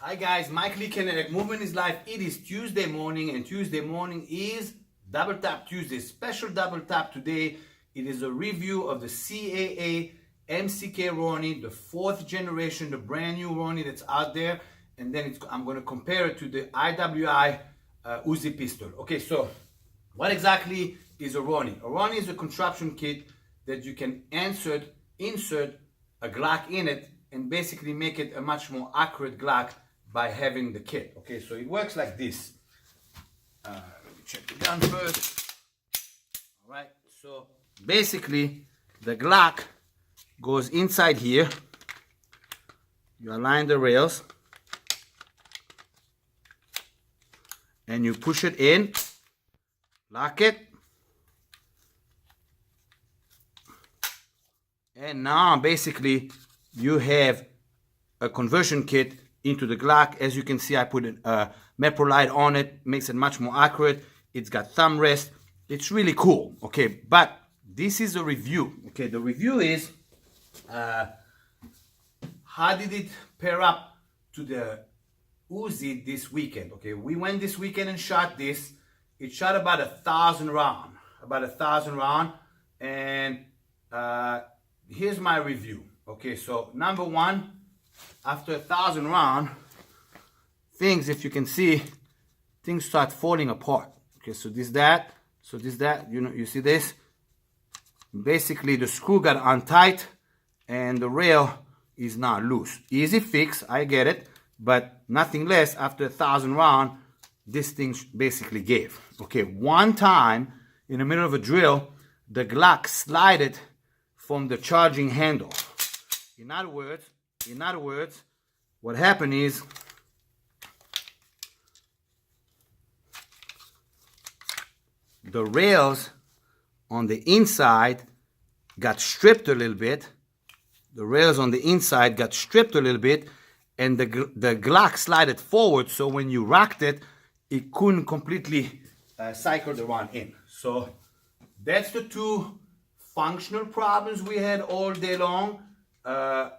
Hi guys, Mike Lee Kinetic Movement is live. It is Tuesday morning, and Tuesday morning is Double Tap Tuesday. Special Double Tap today. It is a review of the CAA MCK Roni, the 4th generation, the brand new Roni that's out there. And then I'm going to compare it to the IWI UZI pistol. Okay, so what exactly is a Roni? A Roni is a contraption kit that you can insert a Glock in it and basically make it a much more accurate Glock by having the kit. Okay, so it works like this. Let me check the gun first. All right, so basically the Glock goes inside here. You align the rails and you push it in, lock it, and now basically you have a conversion kit into the Glock. As you can see, I put a Mepro light on it, makes it much more accurate. It's got thumb rest. It's really cool. Okay, but this is a review. Okay, the review is how did it pair up to the UZI this weekend? Okay, we went this weekend and shot this. It shot about 1,000 rounds. And here's my review. Okay, so number one, after 1,000 rounds, things, if you can see, things start falling apart. Okay, so that, you know, you see this? Basically, the screw got untight and the rail is now loose. Easy fix, I get it, but nothing less, after 1,000 rounds, this thing basically gave. Okay, one time, in the middle of a drill, the Glock slided from the charging handle. In other words, what happened is the rails on the inside got stripped a little bit. And the Glock slided forward, so when you rocked it, it couldn't completely cycle the round in. So that's the two functional problems we had all day long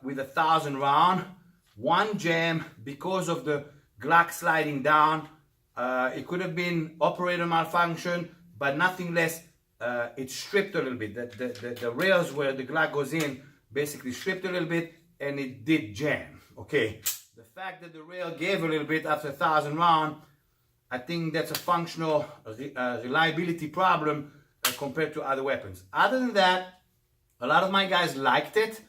with 1,000 rounds. One jam because of the Glock sliding down. It could have been operator malfunction, but nothing less. It stripped a little bit. The rails where the Glock goes in basically stripped a little bit, and it did jam. Okay, the fact that the rail gave a little bit after 1,000 rounds, I think that's a functional reliability problem compared to other weapons. Other than that, a lot of my guys liked it.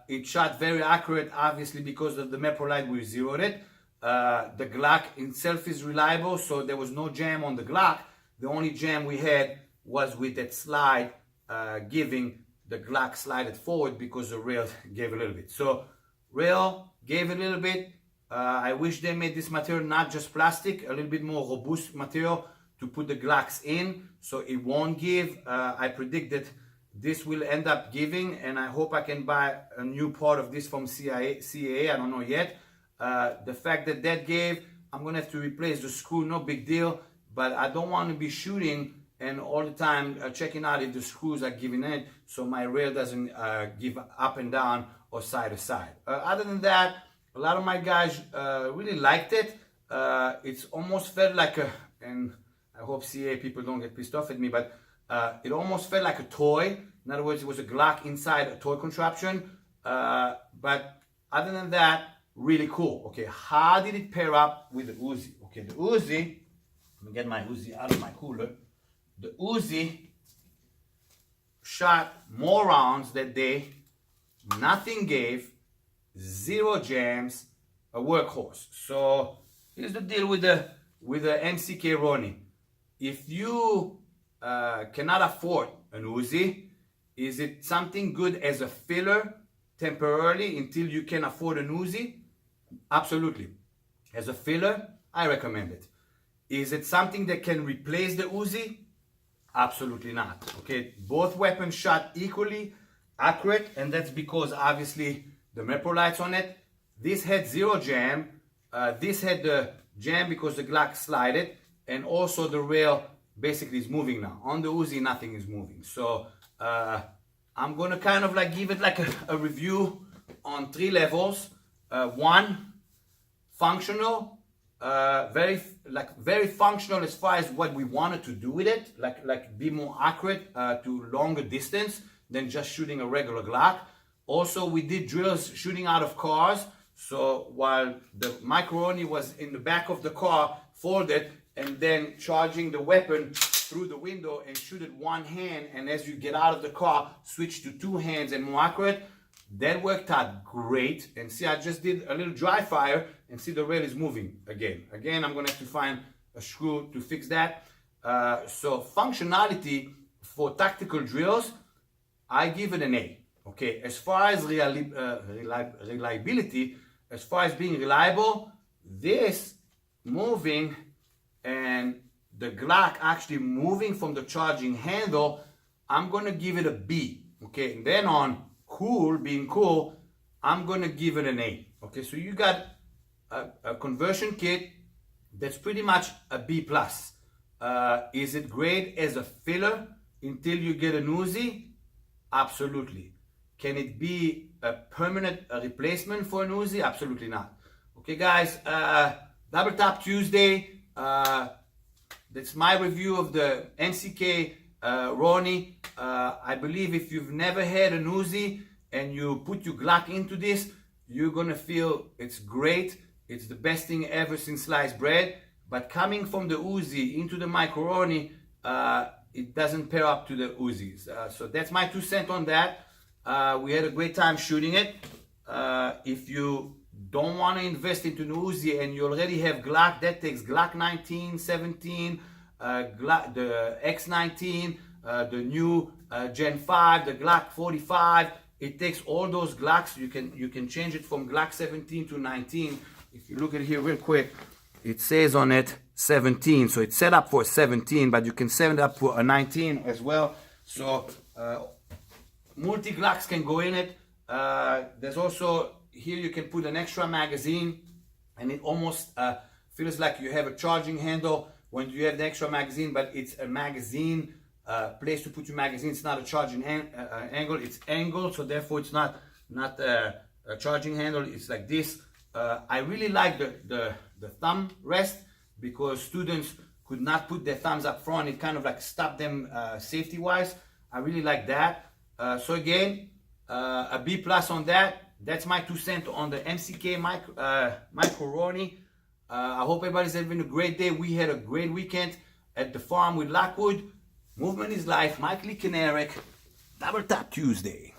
It shot very accurate, obviously, because of the Mepro light. We zeroed it. The Glock itself is reliable, so there was no jam on the Glock. The only jam we had was with that slide giving the Glock slided forward because the rail gave a little bit. So rail gave a little bit. I wish they made this material not just plastic, a little bit more robust material to put the Glocks in so it won't give. I predict that this will end up giving, and I hope I can buy a new part of this from CAA. I don't know yet. The fact that gave, I'm going to have to replace the screw, no big deal, but I don't want to be shooting and all the time checking out if the screws are giving in, so my rail doesn't give up and down or side to side. Other than that, a lot of my guys really liked it. It's almost felt like and I hope CA people don't get pissed off at me, but it almost felt like a toy. In other words, it was a Glock inside a toy contraption. But other than that, really cool. Okay, how did it pair up with the UZI? Okay, the UZI, let me get my UZI out of my cooler. The UZI shot more rounds that day, nothing gave, 0 jams, a workhorse. So here's the deal with the MCK Roni. If you cannot afford an UZI, is it something good as a filler temporarily until you can afford an UZI? Absolutely. As a filler, I recommend it. Is it something that can replace the UZI? Absolutely not. Okay, both weapons shot equally accurate, and that's because obviously the Mepro lights on it. This had 0 jam. This had the jam because the Glock slided, and also the rail basically is moving now. On the UZI, nothing is moving. So I'm gonna kind of like give it like a review on 3 levels. 1, functional, very functional as far as what we wanted to do with it, like be more accurate to longer distance than just shooting a regular Glock. Also, we did drills shooting out of cars. So while the Roni was in the back of the car, folded, and then charging the weapon through the window and shoot it one hand, and as you get out of the car, switch to two hands and more accurate. That worked out great. And see, I just did a little dry fire, and see the rail is moving again. Again, I'm gonna have to find a screw to fix that. So functionality for tactical drills, I give it an A. Okay, as far as reliability, as far as being reliable, this moving and the Glock actually moving from the charging handle, I'm gonna give it a B. Okay, and then on being cool, I'm gonna give it an A. Okay, so you got a conversion kit that's pretty much a B plus. Is it great as a filler until you get an Uzi? Absolutely. Can it be a permanent replacement for an Uzi? Absolutely not. Okay, guys, Double Tap Tuesday. That's my review of the MCK Roni. I believe if you've never had an Uzi and you put your Glock into this, you're gonna feel it's great. It's the best thing ever since sliced bread. But coming from the Uzi into the Roni, it doesn't pair up to the Uzis. So that's my 2 cents on that. We had a great time shooting it. If you don't want to invest into an Uzi and you already have Glock, that takes Glock 19, 17, the X19, the new Gen 5, the Glock 45. It takes all those Glocks. You can change it from Glock 17 to 19. If you look at it here real quick, it says on it 17, so it's set up for 17, but you can set it up for a 19 as well. So multi Glocks can go in it. There's also here you can put an extra magazine, and it almost feels like you have a charging handle when you have the extra magazine, but it's a magazine place to put your magazine. It's not a charging angle, it's angled, so therefore it's not a charging handle. It's like this. I really like the thumb rest, because students could not put their thumbs up front. It kind of like stopped them safety wise. I really like that. So again, a B plus on that. That's my 2 cents on the MCK Roni. I hope everybody's having a great day. We had a great weekend at the farm with Lockwood. Movement is life. Mike Lee and Eric. Double Tap Tuesday.